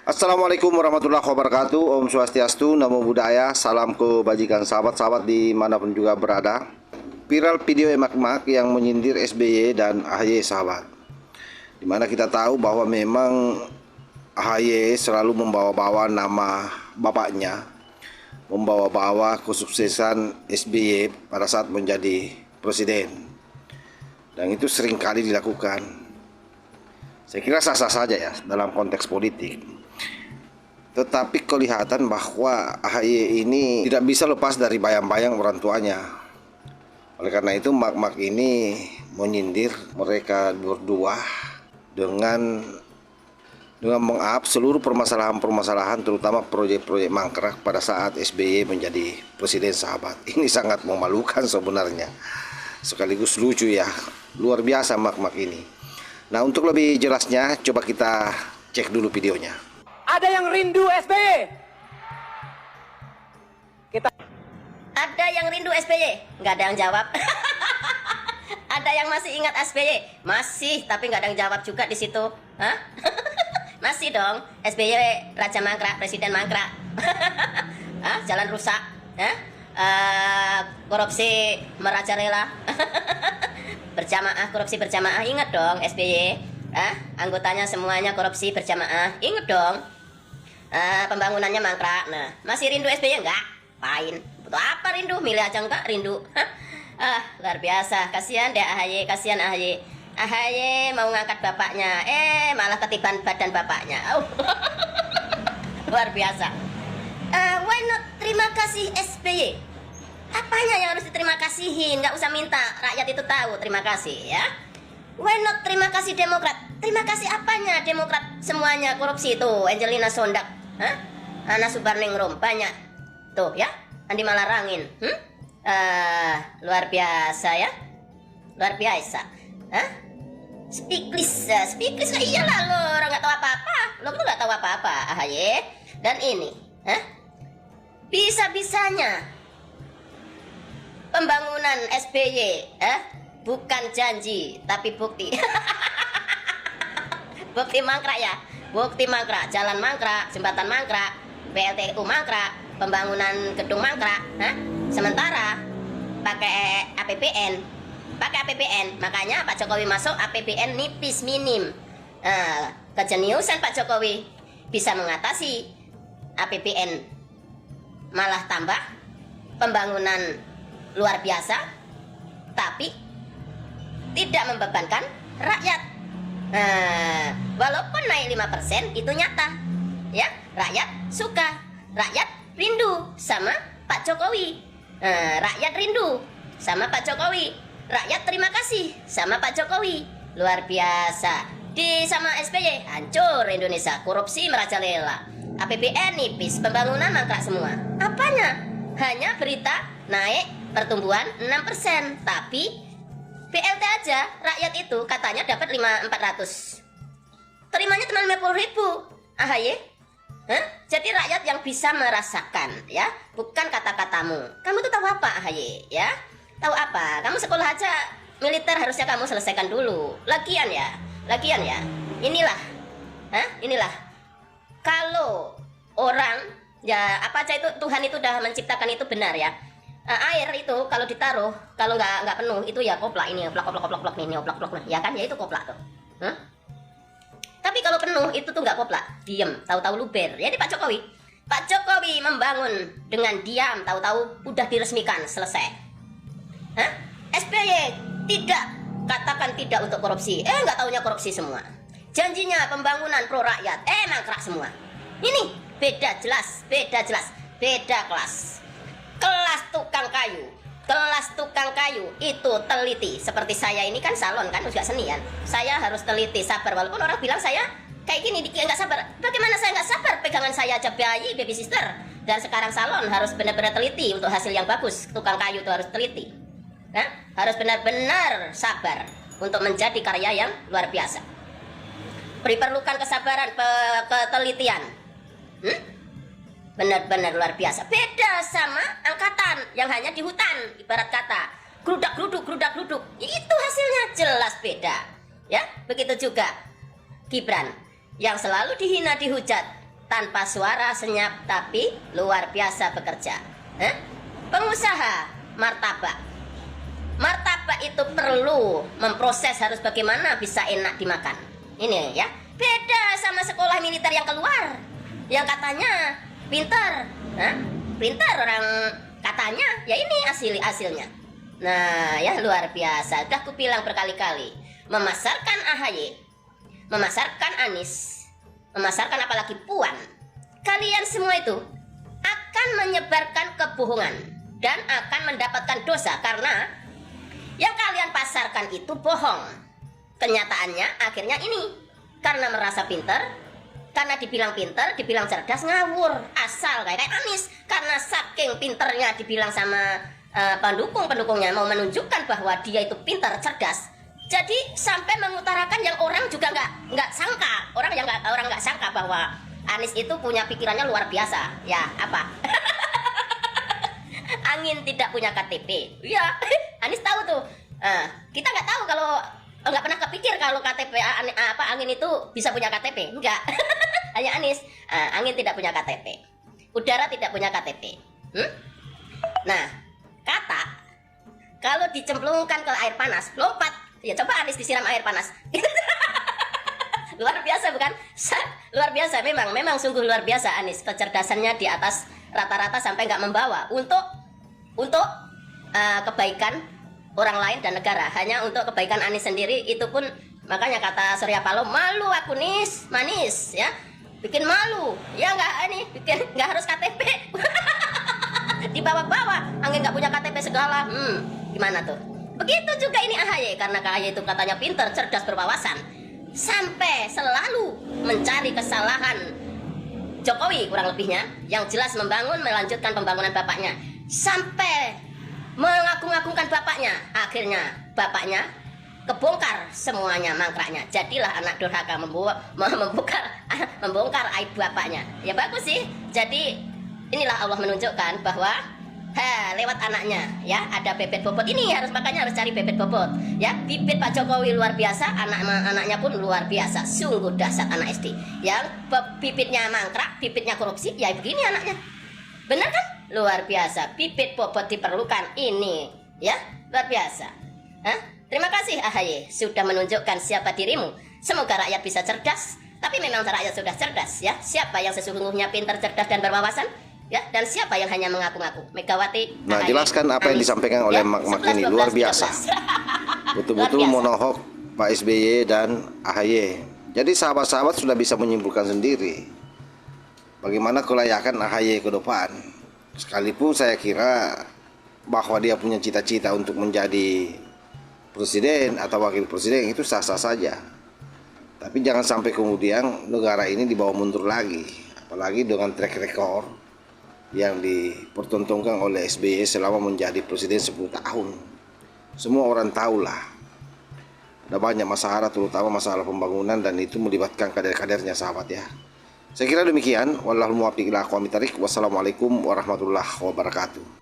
Assalamualaikum warahmatullahi wabarakatuh. Om Swastiastu, Namo Buddhaya. Salam kebajikan sahabat-sahabat dimanapun juga berada. Viral video emak-emak yang menyindir SBY dan AHY sahabat, dimana kita tahu bahwa memang AHY selalu membawa-bawa nama bapaknya, membawa-bawa kesuksesan SBY pada saat menjadi presiden, dan itu seringkali dilakukan. Saya kira sah-sah saja ya dalam konteks politik. Tetapi kelihatan bahwa AHY ini tidak bisa lepas dari bayang-bayang orang tuanya. Oleh karena itu mak-mak ini menyindir mereka berdua dengan meng-up seluruh permasalahan-permasalahan, terutama proyek-proyek mangkrak pada saat SBY menjadi presiden sahabat. Ini sangat memalukan sebenarnya, sekaligus lucu ya, luar biasa mak-mak ini. Nah, untuk lebih jelasnya coba kita cek dulu videonya. Ada yang rindu SBY? Ada yang rindu SBY? Nggak ada yang jawab. Ada yang masih ingat SBY? Masih, tapi nggak ada yang jawab juga di situ. Hah? Masih dong, SBY Raja Mangkrak, Presiden Mangkrak. Hah? Jalan rusak. Hah? Korupsi merajalela. Berjamaah, korupsi berjamaah. Ingat dong SBY. Anggotanya semuanya korupsi berjamaah. Ingat dong. Pembangunannya mangkrak. Nah, masih rindu SBY enggak? Pain. Butuh apa rindu? Milih aja enggak rindu. Luar biasa. Kasihan deh AHY, kasihan AHY. AHY mau ngangkat bapaknya, malah ketiban badan bapaknya. Luar biasa. Why not terima kasih SBY? Apanya yang harus diterima kasihin? Nggak usah minta, rakyat itu tahu terima kasih ya. Why not terima kasih Demokrat? Terima kasih apanya Demokrat? Semuanya korupsi tuh, Angelina Sondak, Ana Subarningrum, banyak tuh ya, Andi Malarangin. Luar biasa ya, luar biasa. Speakless lah, iyalah lo orang nggak tahu apa-apa, lo tuh nggak tahu apa-apa AHY. Dan ini, bisa-bisanya pembangunan SBY, bukan janji tapi bukti. Bukti mangkrak ya, bukti mangkrak, jalan mangkrak, jembatan mangkrak, PLTU mangkrak, pembangunan gedung mangkrak. Sementara pakai APBN, makanya Pak Jokowi masuk APBN nipis minim. Kejeniusan Pak Jokowi bisa mengatasi APBN, malah tambah pembangunan luar biasa, tapi tidak membebankan rakyat. Walaupun naik 5% itu nyata ya, rakyat suka, rakyat rindu sama Pak Jokowi. Rakyat rindu sama Pak Jokowi, rakyat terima kasih sama Pak Jokowi. Luar biasa. Sama SBY hancur Indonesia, korupsi merajalela, APBN nipis, pembangunan mangkrak semua. Apanya? Hanya berita naik pertumbuhan 6%, tapi BLT aja rakyat itu katanya dapat 400. Terimanya cuma 50.000 AHY. Jadi rakyat yang bisa merasakan ya, bukan kata-katamu. Kamu tuh tahu apa AHY ya? Tahu apa? Kamu sekolah aja militer harusnya kamu selesaikan dulu. Lagian ya. Inilah. Kalau orang ya apa aja itu Tuhan itu udah menciptakan itu benar ya. Air itu kalau ditaruh, kalau nggak penuh itu ya koplak ini, koplak ini, koplak ya kan, ya itu koplak tuh. Tapi kalau penuh itu tuh nggak koplak, diem, tahu-tahu luber. Jadi Pak Jokowi membangun dengan diam, tahu-tahu udah diresmikan selesai. SBY tidak, katakan tidak untuk korupsi, nggak taunya korupsi semua. Janjinya pembangunan pro rakyat, mangkrak semua. Ini beda jelas, beda kelas. Kelas tukang kayu itu teliti. Seperti saya ini kan salon kan, juga seni kan. Saya harus teliti, sabar. Walaupun orang bilang saya kayak gini, nggak sabar. Bagaimana saya nggak sabar? Pegangan saya aja bayi, baby sister. Dan sekarang salon harus benar-benar teliti untuk hasil yang bagus. Tukang kayu itu harus teliti. Harus benar-benar sabar untuk menjadi karya yang luar biasa. Diperlukan kesabaran, ketelitian. Benar-benar luar biasa. Beda sama angkatan yang hanya di hutan, ibarat kata grudak gluduk. Itu hasilnya jelas beda. Ya, begitu juga Gibran yang selalu dihina, dihujat. tanpa suara senyap tapi luar biasa bekerja. Pengusaha martabak. Martabak itu perlu memproses harus bagaimana bisa enak dimakan. Ini ya, beda sama sekolah militer yang keluar, yang katanya pintar, pintar orang katanya, ya ini hasilnya. Nah ya luar biasa, udah aku bilang berkali-kali, memasarkan AHY, memasarkan Anies, memasarkan apalagi Puan, kalian semua itu akan menyebarkan kebohongan dan akan mendapatkan dosa karena yang kalian pasarkan itu bohong. Kenyataannya akhirnya ini, karena merasa pintar, karena dibilang pintar, dibilang cerdas, ngawur asal kayak Anies. Karena saking pinternya dibilang sama pendukung-pendukungnya mau menunjukkan bahwa dia itu pintar, cerdas, jadi sampai mengutarakan yang orang juga nggak sangka, orang nggak sangka bahwa Anies itu punya pikirannya luar biasa. Ya apa? Angin tidak punya KTP. Iya, Anies tahu tuh. Kita nggak tahu, kalau nggak pernah kepikir kalau KTP angin itu bisa punya KTP. Enggak. Hanya Anies. Angin tidak punya KTP. Udara tidak punya KTP. Nah, kata kalau dicemplungkan ke air panas, lompat. Ya coba Anies disiram air panas. Luar biasa bukan? Luar biasa, memang sungguh luar biasa Anies. Kecerdasannya di atas rata-rata sampai nggak membawa untuk kebaikan orang lain dan negara, hanya untuk kebaikan Anies sendiri. Itu pun makanya kata Surya Paloh, malu aku Nis, manis ya, bikin malu ya, nggak harus KTP. Dibawa-bawa, angin nggak punya KTP segala. Gimana tuh? Begitu juga ini AHY, karena AHY itu katanya pintar, cerdas, berwawasan, sampai selalu mencari kesalahan Jokowi kurang lebihnya, yang jelas melanjutkan pembangunan bapaknya, sampai mengagung-agungkan bapaknya. Akhirnya bapaknya kebongkar semuanya, mangkraknya. Jadilah anak durhaka membongkar aib bapaknya. Ya bagus sih. Jadi inilah Allah menunjukkan bahwa lewat anaknya ya, ada bebet bobot ini, makanya harus cari bebet bobot ya. Bibit Pak Jokowi luar biasa, anaknya pun luar biasa, sungguh dahsyat anak SD yang bibitnya mangkrak, bibitnya korupsi, ya begini anaknya. Benar kan? Luar biasa, bibit bobot diperlukan ini ya, luar biasa. Terima kasih AHY sudah menunjukkan siapa dirimu. Semoga rakyat bisa cerdas, tapi memang rakyat sudah cerdas ya. Siapa yang sesungguhnya pintar, cerdas dan berwawasan ya, dan siapa yang hanya mengaku-ngaku? Megawati. Nah, AHY, jelaskan apa yang Anies, disampaikan oleh ya, Mak 11, ini 12, luar biasa. 13. Betul-betul Luar biasa. monohok Pak SBY dan AHY. Jadi sahabat-sahabat sudah bisa menyimpulkan sendiri bagaimana kelayakan AHY ke depan. Sekalipun saya kira bahwa dia punya cita-cita untuk menjadi presiden atau wakil presiden, itu sah-sah saja. Tapi jangan sampai kemudian negara ini dibawa mundur lagi, apalagi dengan track record yang dipertontonkan oleh SBY selama menjadi presiden 10 tahun. Semua orang tahulah ada banyak masalah, terutama masalah pembangunan, dan itu melibatkan kader-kadernya, sahabat ya. Saya kira demikian. Wallahul muwaffiq ila aqwamit thariq. Wassalamualaikum warahmatullahi wabarakatuh.